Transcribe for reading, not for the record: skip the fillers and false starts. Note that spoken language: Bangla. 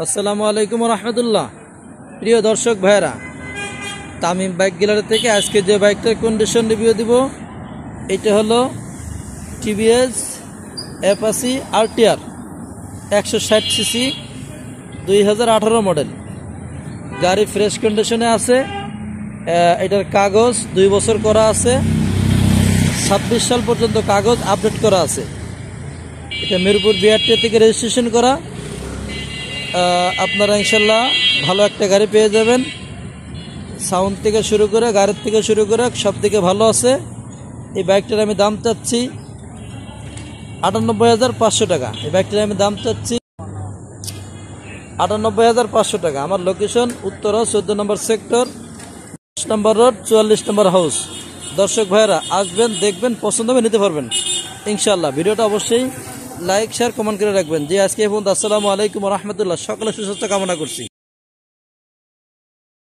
আসসালামু আলাইকুম রহমতুল্লাহ। প্রিয় দর্শক ভাইরা, তামিম বাইক গ্যালারি থেকে আজকে যে বাইকটার কন্ডিশন রিভিউ দিব, এটা হলো TVS Apache RTR 160 CC 2018 model. গাড়ি ফ্রেশ কন্ডিশনে আছে। এটার কাগজ 2 বছর করা আছে, 26 সাল পর্যন্ত কাগজ আপডেট করা আছে। এটা মিরপুর বিআরটি থেকে রেজিস্ট্রেশন করা। আপনারা ইনশাল্লাহ ভালো একটা গাড়ি পেয়ে যাবেন। সাউন্ড থেকে শুরু করে, গাড়ির থেকে শুরু করে সব দিকে ভালো আছে। এই বাইকটার আমি দাম চাচ্ছি 98,500 টাকা। এই বাইকটার আমি দাম চাচ্ছি 98,500 টাকা। আমার লোকেশন উত্তরা 14 নম্বর সেক্টর, 10 নম্বর রোড, 44 নম্বর হাউস। দর্শক ভাইরা আসবেন, দেখবেন, পছন্দ হবে নিতে পারবেন ইনশাল্লাহ। ভিডিওটা অবশ্যই লাইক, শেয়ার, কমেন্ট করে রাখবেন। যে আজকে এখন আসসালামু আলাইকুম রহমতুল্লাহ। সকলে সুস্বাস্থ্য কামনা করছি।